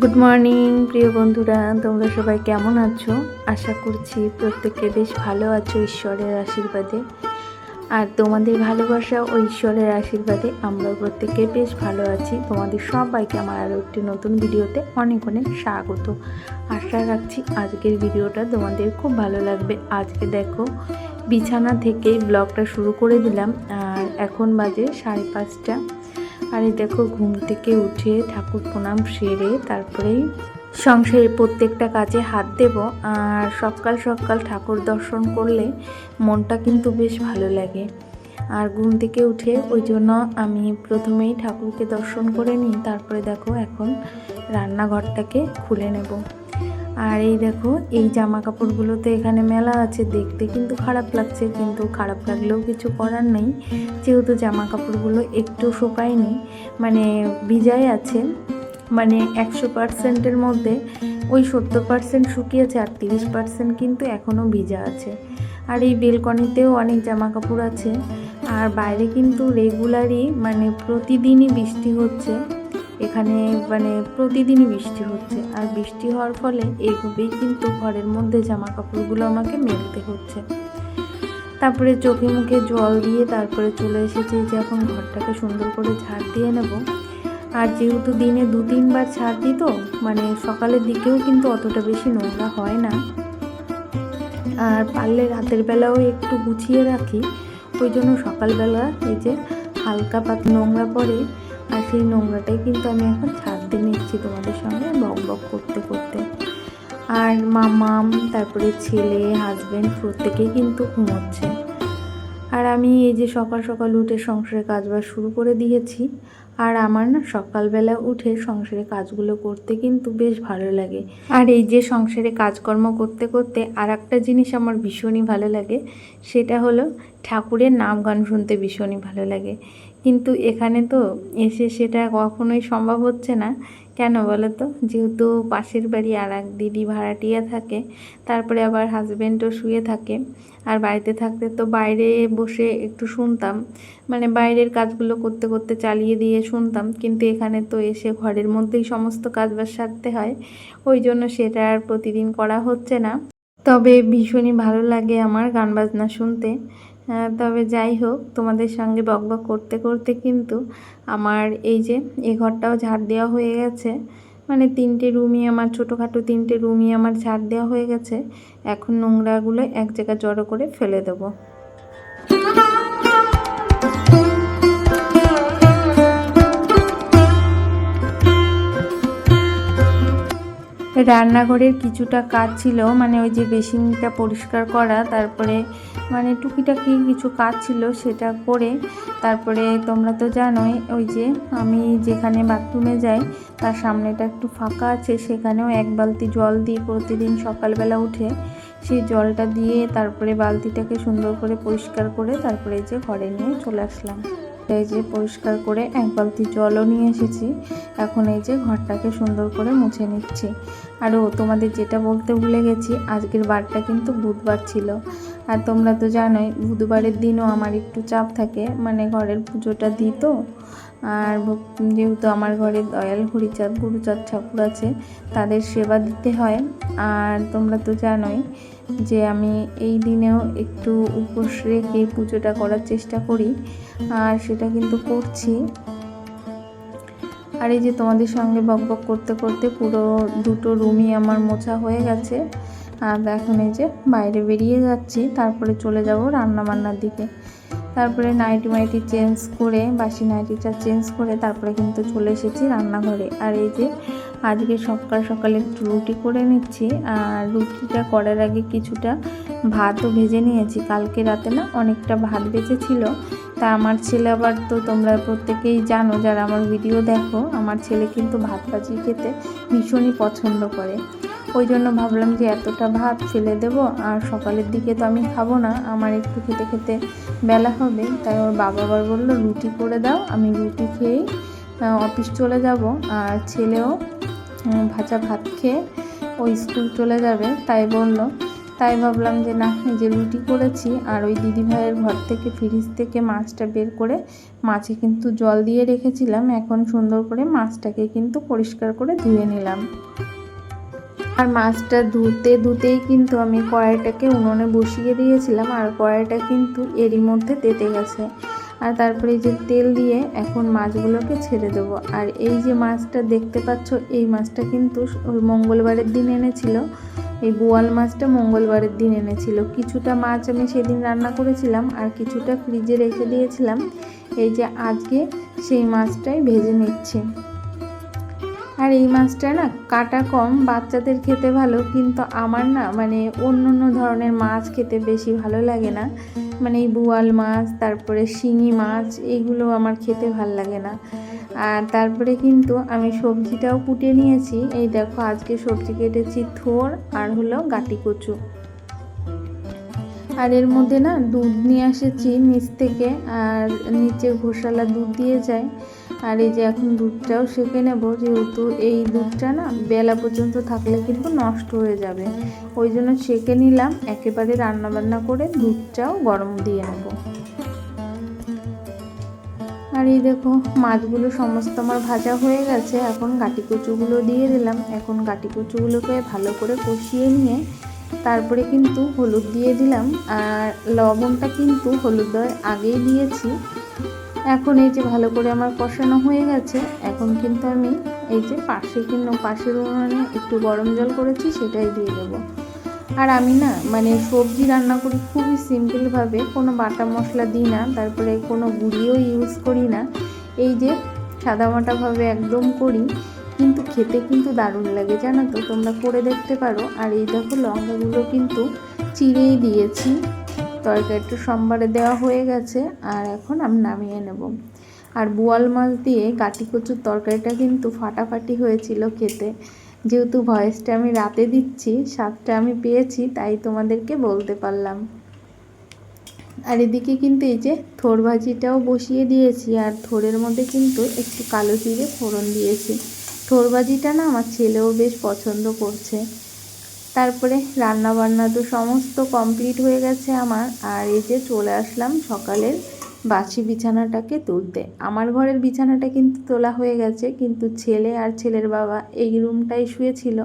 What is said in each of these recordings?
Good morning প্রিয় বন্ধুরা, তোমরা সবাই কেমন আছো? আশা করছি প্রত্যেকে বেশ ভালো আছো ঈশ্বরের আশীর্বাদে। আর তোমাদের ভালোবাসা ও ঈশ্বরের আশীর্বাদে আমরাও প্রত্যেকে বেশ ভালো আছি। তোমাদের সবাইকে আমার আরও একটি নতুন ভিডিওতে অনেক অনেক স্বাগত। আশা রাখছি আজকের ভিডিওটা তোমাদের খুব ভালো লাগবে। আজকে দেখো বিছানা থেকেই ব্লগটা শুরু করে দিলাম, আর এখন বাজে 5:30। আর এই দেখো ঘুম থেকে উঠে ঠাকুর প্রণাম সেরে তারপরেই সংসারের প্রত্যেকটা কাজে হাত দেব। আর সকাল সকাল ঠাকুর দর্শন করলে মনটা কিন্তু বেশ ভালো লাগে। আর ঘুম থেকে উঠে ওই জন্য আমি প্রথমেই ঠাকুরকে দর্শন করে নিই, তারপরে দেখো এখন রান্নাঘরটাকে খুলে নেব। আর এই দেখো এই জামা কাপড়গুলো তো এখানে মেলা আছে, দেখতে কিন্তু খারাপ লাগছে, কিন্তু খারাপ লাগলেও কিছু করার নেই, যেহেতু জামা কাপড়গুলো একটু শুকায়নি, মানে ভিজাই আছে, মানে 100%-এর মধ্যে ওই 70% শুকিয়েছে আর 30% কিন্তু এখনও ভিজা আছে। আর এই বেলকনিতেও অনেক জামা কাপড় আছে। আর বাইরে কিন্তু রেগুলারই মানে প্রতিদিনই বৃষ্টি হচ্ছে, এখানে মানে প্রতিদিনই বৃষ্টি হচ্ছে। আর বৃষ্টি হওয়ার ফলে এইভাবেই কিন্তু ঘরের মধ্যে জামা কাপড়গুলো আমাকে মেলতে হচ্ছে। তারপরে চোখে মুখে জল দিয়ে তারপরে চলে এসেছি যে এখন ঘরটাকে সুন্দর করে ঝাড় দিয়ে নেব। আর যেহেতু দিনে 2-3 বার ঝাড় দিই, তো মানে সকালের দিকেও কিন্তু অতটা বেশি নোংরা হয় না। আর পারলে রাতের বেলাও একটু গুছিয়ে রাখি, ওই জন্য সকালবেলা এই যে হালকা নোংরা পড়ে, আর সেই নোংরাটাই কিন্তু আমি এখন ঝাড় দিয়ে নিচ্ছি তোমাদের সঙ্গে বক বক করতে করতে। আর মামাম, তারপরে ছেলে, হাজব্যান্ড প্রত্যেকেই কিন্তু ঘুমোচ্ছে। আর আমি এই যে সকাল সকাল উঠে সংসারের কাজবাজ শুরু করে দিয়েছি। আর আমার না সকালবেলা উঠে সংসারে কাজগুলো করতে কিন্তু বেশ ভালো লাগে। আর এই যে সংসারে কাজকর্ম করতে করতে আর একটা জিনিস আমার ভীষণই ভালো লাগে, সেটা হলো ঠাকুরের নাম গান শুনতে ভীষণই ভালো লাগে। কিন্তু এখানে তো এসে সেটা কখনোই সম্ভব হচ্ছে না। কেন বলো তো? যেহেতু পাশের বাড়ি আর এক দিদি ভাড়াটিয়া থাকে, তারপরে আবার হাজব্যান্ডও শুয়ে থাকে। আর বাড়িতে থাকতে তো বাইরে বসে একটু শুনতাম, মানে বাইরের কাজগুলো করতে করতে চালিয়ে দিয়ে শুনতাম, কিন্তু এখানে তো এসে ঘরের মধ্যেই সমস্ত কাজবাজ সারতে হয়, ওই জন্য সেটা আর প্রতিদিন করা হচ্ছে না। তবে ভীষণই ভালো লাগে আমার গান বাজনা শুনতে। তবে যাই হোক, তোমাদের সঙ্গে বকবক করতে করতে কিন্তু আমার এই যে এই ঘরটাও ঝাড় দেওয়া হয়ে গেছে, মানে 3টে রুমই আমার, ছোটোখাটো 3টে রুমই আমার ঝাড় দেওয়া হয়ে গেছে। এখন নোংরাগুলো এক জায়গায় জড়ো করে ফেলে দেবো। রান্নাঘরের কিছুটা কাজ ছিল, মানে ওই যে বেসিনটা পরিষ্কার করা, তারপরে মানে টুকিটাকি কিছু কাজ ছিল সেটা করে, তারপরে তোমরা তো জানোই ওই যে আমি যেখানে বাথরুমে যাই তার সামনেটা একটু ফাঁকা আছে, সেখানেও 1 বালতি জল দিয়ে প্রতিদিন সকালবেলা উঠে সেই জলটা দিয়ে তারপরে বালতিটাকে সুন্দর করে পরিষ্কার করে তারপরে এই যে ঘরে নিয়ে চলে আসলাম। এই যে পরিষ্কার করে 1 বালতি জলও নিয়ে এসেছি। এখন এই যে ঘরটাকে সুন্দর করে মুছে নিচ্ছি। আরও তোমাদের যেটা বলতে ভুলে গেছি, আজকের বারটা কিন্তু বুধবার ছিল। আর তোমরা তো জানোই বুধবারের দিনও আমার একটু চাপ থাকে, মানে ঘরের পুজোটা দিই তো। আর যেহেতু আমার ঘরে দয়াল হরিচাঁদ গুরুচাঁদ ঠাকুর আছে, তাদের সেবা দিতে হয়। আর তোমরা তো জানোই যে আমি এই দিনেও একটু উপোস রেখে পুজোটা করার চেষ্টা করি, আর সেটা কিন্তু করছি। আর এই যে তোমাদের সঙ্গে বকবক করতে করতে পুরো 2টো রুমই আমার মোছা হয়ে গেছে। আর এখন এই যে বাইরে বেরিয়ে যাচ্ছি, তারপরে চলে যাব রান্নাবান্নার দিকে। তারপরে নাইটি চেঞ্জ করে, বাসি নাইটিটা চেঞ্জ করে তারপরে কিন্তু চলে এসেছি রান্নাঘরে। আর এই যে আজকে সকাল সকালে একটু রুটি করে নিচ্ছি। আর রুটিটা করার আগে কিছুটা ভাতও ভেজে নিয়েছি, কালকে রাতে না অনেকটা ভাত বেঁচেছিল। তা আমার ছেলে আবার, তো তোমরা প্রত্যেকেই জানো যারা আমার ভিডিও দেখো, আমার ছেলে কিন্তু ভাত ভাজি খেতে ভীষণই পছন্দ করে। ওই জন্য ভাবলাম যে এতটা ভাত ফেলে দেবো, আর সকালের দিকে তো আমি খাবো না, আমার একটু খেতে খেতে বেলা হবে। তাই ওর বাবা আবার বললো রুটি করে দাও, আমি রুটি খেয়েই অফিস চলে যাব। আর ছেলেও ভাজা ভাত খেয়ে ওই স্কুল চলে যাবে, তাই বললো তাই ভাবলাম যে না, এই যে রুটি করেছি আর ওই দিদিভাইয়ের ঘর থেকে ফ্রিজ থেকে মাছটা বের করে মাছে কিন্তু জল দিয়ে রেখেছিলাম। এখন সুন্দর করে মাছটাকে কিন্তু পরিষ্কার করে ধুয়ে নিলাম। আর মাছটা ধুতেই কিন্তু আমি কড়াইটাকে উনুনে বসিয়ে দিয়েছিলাম, আর কড়াইটা কিন্তু এরই মধ্যে তেতে গেছে। আর তারপরে এই যে তেল দিয়ে এখন মাছগুলোকে ছেড়ে দেবো। আর এই যে মাছটা দেখতে পাচ্ছ, এই মাছটা কিন্তু মঙ্গলবারের দিন এনেছিল। এই বোয়াল মাছটা মঙ্গলবারের দিন এনেছিল। কিছুটা মাছ আমি সেদিন রান্না করেছিলাম আর কিছুটা ফ্রিজে রেখে দিয়েছিলাম। এই যে আজকে সেই মাছটাই ভেজে নিচ্ছি। আর এই মাছটা না কাটা কম, বাচ্চাদের খেতে ভালো, কিন্তু আমার না মানে অন্য ধরনের মাছ খেতে বেশি ভালো লাগে না। মানে এই বোয়াল মাছ, তারপরে শিঙি মাছ, এইগুলো আমার খেতে ভালো লাগে না। আর তারপরে কিন্তু আমি সবজিটাও কুটে নিয়েছি। এই দেখো, আজকে সবজি কেটেছি থোর আর হলো গাটি কচু। আর এর মধ্যে না দুধ নিয়ে এসেছি নিচ থেকে, আর নিচে ঘোষালা দুধ দিয়ে যায়। আর এই যে এখন দুধটাও সেঁকে নেব, যেহেতু এই দুধটা না বেলা পর্যন্ত থাকলে কিন্তু নষ্ট হয়ে যাবে। ওই জন্য সেঁকে নিলাম, একেবারে রান্নাবান্না করে দুধটাও গরম দিয়ে নেব। আর এই দেখো, মাছগুলো সমস্ত আমার ভাজা হয়ে গেছে। এখন গাটি কচুগুলো দিয়ে দিলাম। এখন গাটি কচুগুলোকে ভালো করে কষিয়ে নিয়ে তারপরে কিন্তু হলুদ দিয়ে দিলাম। আর লবণটা কিন্তু হলুদ দেওয়ার আগেই দিয়েছি। এখন এই যে ভালো করে আমার কষানো হয়ে গেছে। এখন কিন্তু আমি এই যে পাশের উনুনে একটু গরম জল করেছি, সেটাই দিয়ে দেবো। আর আমি না মানে সবজি রান্না করি খুবই সিম্পলভাবে, কোনো বাটা মশলা দিই না, তারপরে কোনো গুঁড়িও ইউজ করি না। এই যে সাদামাটাভাবে একদম করি, কিন্তু খেতে কিন্তু দারুণ লাগে, জানো তো, তোমরা করে দেখতে পারো। আর এই দেখো, লঙ্কাগুলো কিন্তু চিড়েই দিয়েছি। তরকারিটা সোমবারে দেওয়া হয়ে গেছে। আর এখন আমি নামিয়ে নেব। আর বোয়াল মাছ দিয়ে গাটি কচুর তরকারিটা কিন্তু ফাটাফাটি হয়েছিল খেতে। যেহেতু ভয়েসটা আমি রাতে দিচ্ছি, স্বাদটা আমি পেয়েছি, তাই তোমাদেরকে বলতে পারলাম। আর এদিকে কিন্তু এই যে থোর ভাজিটাও বসিয়ে দিয়েছি। আর থোরের মধ্যে কিন্তু একটু কালো জিরে ফোড়ন দিয়েছি। থোর ভাজিটা না আমার ছেলেও বেশ পছন্দ করছে। তারপরে রান্না বান্না তো সমস্ত কমপ্লিট হয়ে গেছে আমার। আর এই যে চলে আসলাম সকালের বাসি বিছানাটাকে তুলতে। আমার ঘরের বিছানাটা কিন্তু তোলা হয়ে গেছে, কিন্তু ছেলে আর ছেলের বাবা এই রুমটাই শুয়েছিল।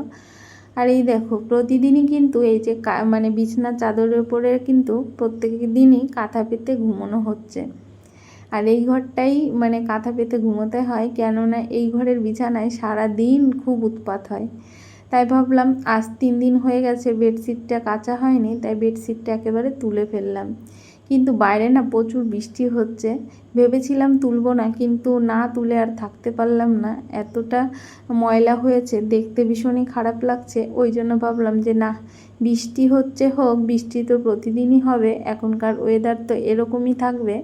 আর এই দেখো, প্রতিদিনই কিন্তু এই যে মানে বিছানার চাদরের উপরে কিন্তু প্রত্যেক দিনই কাঁথা পেতে ঘুমানো হচ্ছে। আর এই ঘরটাই মানে কাঁথা পেতে ঘুমোতে হয়, কেননা এই ঘরের বিছানায় সারা দিন খুব উৎপাত হয়। তাই ভাবলাম আজ 3 দিন হয়ে গেছে বেডশিটটা কাচা হয়নি, তাই বেডশিটটা একেবারে তুলে ফেললাম। কিন্তু বাইরে না প্রচুর বৃষ্টি হচ্ছে। ভেবেছিলাম তুলবো না, কিন্তু না তুলে আর থাকতে পারলাম না। এতটা ময়লা হয়েছে, দেখতে ভীষণই খারাপ লাগছে। ওই জন্য ভাবলাম যে না, বৃষ্টি হচ্ছে হোক, বৃষ্টি তো প্রতিদিনই হবে, এখনকার ওয়েদার তো এরকমই থাকবে।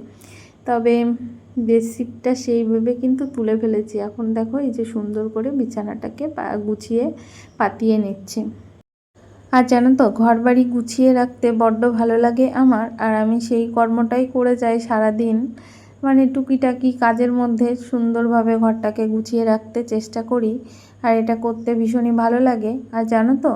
তবে বেডশিটটা সেইভাবে কিন্তু তুলে ফেলেছি। এখন দেখো, এই যে সুন্দর করে বিছানাটাকে গুছিয়ে পাতিয়ে নিচ্ছি। আর জানো তো, ঘর বাড়ি গুছিয়ে রাখতে বড্ড ভালো লাগে আমার। আর আমি সেই কর্মটাই করে যাই সারাদিন। মানে টুকিটাকি কাজের মধ্যে সুন্দরভাবে ঘরটাকে গুছিয়ে রাখতে চেষ্টা করি। আর এটা করতে ভীষণই ভালো লাগে। আর জানো তো,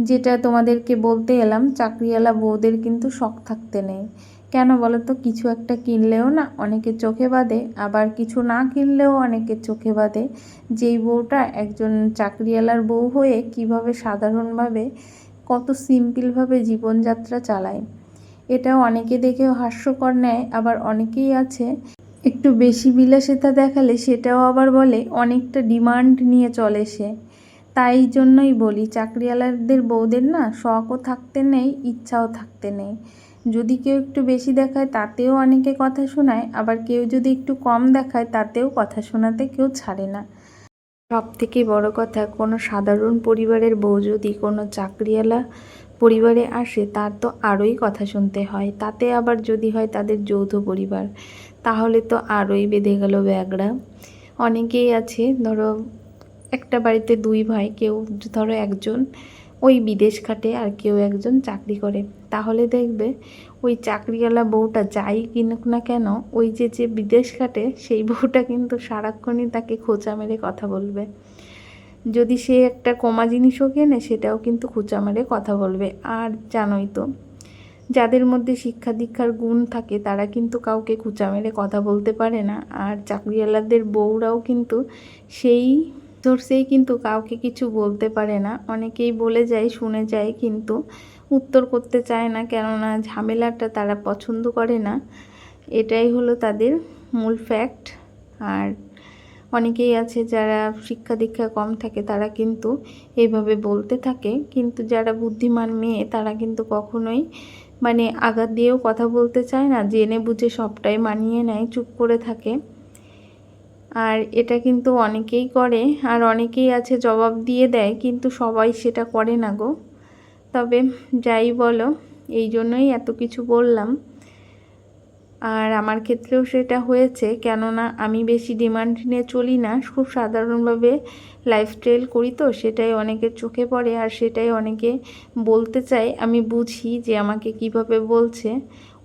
যেটা তোমাদেরকে বলতে এলাম, চাকরিওয়ালা বউদের কিন্তু শখ থাকতে নেই। কেন বলো তো, কিছু একটা কিনলেও না অনেকের চোখে বাঁধে, আবার কিছু না কিনলেও অনেকের চোখে বাঁধে। যেই বউটা একজন চাকরিওয়ালার বউ হয়ে কিভাবে সাধারণভাবে কত সিম্পলভাবে জীবনযাত্রা চালায়, এটাও অনেকে দেখেও হাস্যকর নেয়। আবার অনেকেই আছে একটু বেশি বিলাসিতা দেখালে সেটাও আবার বলে অনেকটা ডিমান্ড নিয়ে চলে সে। তাই জন্যই বলি, চাকরিওয়ালাদের বউদের না শখও থাকতে নেই, ইচ্ছাও থাকতে নেই। যদি কেউ একটু বেশি দেখায় তাতেও অনেকে কথা শোনায়, আবার কেউ যদি একটু কম দেখায় তাতেও কথা শোনাতে কেউ ছাড়ে না। সবথেকে বড় কথা, কোনো সাধারণ পরিবারের বউ যদি কোনো চাকরিওয়ালা পরিবারে আসে, তার তো আরোই কথা শুনতে হয়। তাতে আবার যদি হয় তাদের যৌথ পরিবার, তাহলে তো আরোই বেঁধে গেল ব্যাগড়া। অনেকেই আছে, ধরো একটা বাড়িতে 2 ভাই, কেউ ধরো একজন ওই বিদেশ খাটে আর কেউ একজন চাকরি করে, তাহলে দেখবে ওই চাকরিওয়ালা বউটা যাই কিনুক না কেন, ওই যে বিদেশ খাটে সেই বউটা কিন্তু সারাক্ষণই তাকে খোঁচা মেরে কথা বলবে। যদি সে একটা কমা জিনিসও কেনে সেটাও কিন্তু খোঁচা মেরে কথা বলবে। আর জানোই তো, যাদের মধ্যে শিক্ষা দীক্ষার গুণ থাকে তারা কিন্তু কাউকে খোঁচা মেরে কথা বলতে পারে না। আর চাকরিওয়ালাদের বউরাও কিন্তু সেই সোর্সেই কিন্তু কাউকে কিছু বলতে পারে না। অনেকেই বলে যায়, শুনে যায়, কিন্তু উত্তর করতে চায় না, কেননা ঝামেলাটা তারা পছন্দ করে না। এটাই হলো তাদের মূল ফ্যাক্ট। আর অনেকেই আছে যারা শিক্ষা দীক্ষা কম থাকে তারা কিন্তু এইভাবে বলতে থাকে, কিন্তু যারা বুদ্ধিমান মেয়ে তারা কিন্তু কখনোই মানে আঘাত দিয়েও কথা বলতে চায় না, জেনে বুঝে সবটাই মানিয়ে নেয়, চুপ করে থাকে। আর এটা কিন্তু অনেকেই করে, আর অনেকেই আছে জবাব দিয়ে দেয়, কিন্তু সবাই সেটা করে না গো। তবে যাই বলো, এই জন্যই এত কিছু বললাম। আর আমার ক্ষেত্রেও সেটা হয়েছে, কেননা আমি বেশি ডিমান্ড নিয়ে চলি না, খুব সাধারণভাবে লাইফস্টাইল করি, তো সেটাই অনেকের চোখে পড়ে আর সেটাই অনেকে বলতে চায়। আমি বুঝি যে আমাকে কিভাবে বলছে,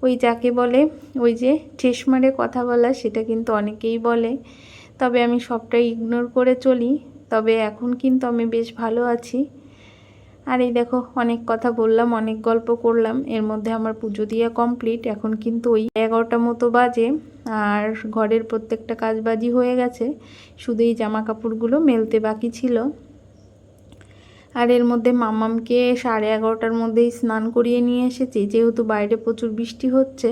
ওই যাকে বলে ওই যে ঠেস মারে কথা বলা, সেটা কিন্তু অনেকেই বলে। তবে আমি সবটাই ইগনোর করে চলি। তবে এখন কিন্তু আমি বেশ ভালো আছি। আর এই দেখো, অনেক কথা বললাম, অনেক গল্প করলাম, এর মধ্যে আমার পুজো দিয়া কমপ্লিট। এখন কিন্তু ওই 11টার মতো বাজে, আর ঘরের প্রত্যেকটা কাজবাজি হয়ে গেছে, শুধু এই জামা কাপড়গুলো মেলতে বাকি ছিল। আর এর মধ্যে মাম্মামকে 11:30টার মধ্যেই স্নান করিয়ে নিয়ে এসেছি, যেহেতু বাইরে প্রচুর বৃষ্টি হচ্ছে,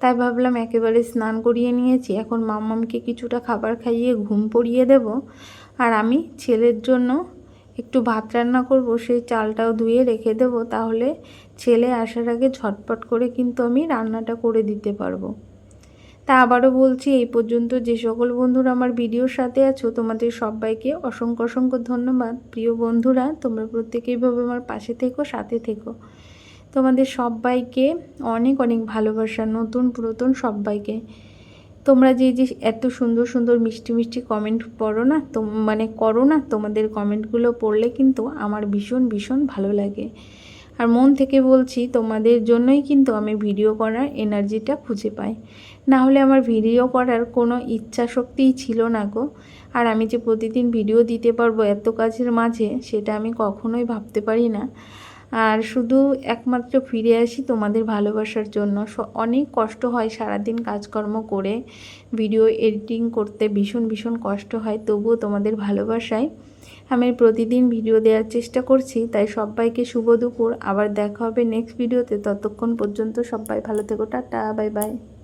তাই ভাবলাম একেবারে স্নান করিয়ে নিয়েছি। এখন মাম্মামকে কিছুটা খাবার খাইয়ে ঘুম পড়িয়ে দেব। আর আমি ছেলের জন্য একটু ভাত রান্না করব, সেই চালটাও ধুয়ে রেখে দেব, তাহলে ছেলে আসার আগে ঝটপট করে কিন্তু আমি রান্নাটা করে দিতে পারবো। তা আবারও বলছি, এই পর্যন্ত যে সকল বন্ধুরা আমার ভিডিওর সাথে আছো তোমাদের সবাইকে অসংখ্য অসংখ্য ধন্যবাদ। প্রিয় বন্ধুরা, তোমরা প্রত্যেকেইভাবে আমার পাশে থেকো, সাথে থেকো। তোমাদের সবাইকে অনেক অনেক ভালোবাসা, নতুন পুরাতন সবাইকে। তোমরা যে যে এত সুন্দর সুন্দর মিষ্টি মিষ্টি কমেন্ট পড়ো না, মানে করো না, তোমাদের কমেন্টগুলো পড়লে কিন্তু আমার ভীষণ ভীষণ ভালো লাগে। আর মন থেকে বলছি, তোমাদের জন্যই কিন্তু আমি ভিডিও করার এনার্জিটা খুঁজে পাই, না হলে আমার ভিডিও করার কোনো ইচ্ছা শক্তিই ছিল না গো। আর আমি যে প্রতিদিন ভিডিও দিতে পারবো এত কাজের মাঝে, সেটা আমি কখনোই ভাবতে পারি না। আর শুধু একমাত্র ফিরে আসি তোমাদের ভালোবাসার জন্য। অনেক কষ্ট হয় সারাদিন কাজকর্ম করে, ভিডিও এডিটিং করতে ভীষণ ভীষণ কষ্ট হয়, তবুও তোমাদের ভালোবাসায় আমি প্রতিদিন ভিডিও দেওয়ার চেষ্টা করছি। তাই সবাইকে শুভ দুপুর, আবার দেখা হবে নেক্সট ভিডিওতে। ততক্ষণ পর্যন্ত সবাই ভালো থেকো, টাটা, বাই বাই।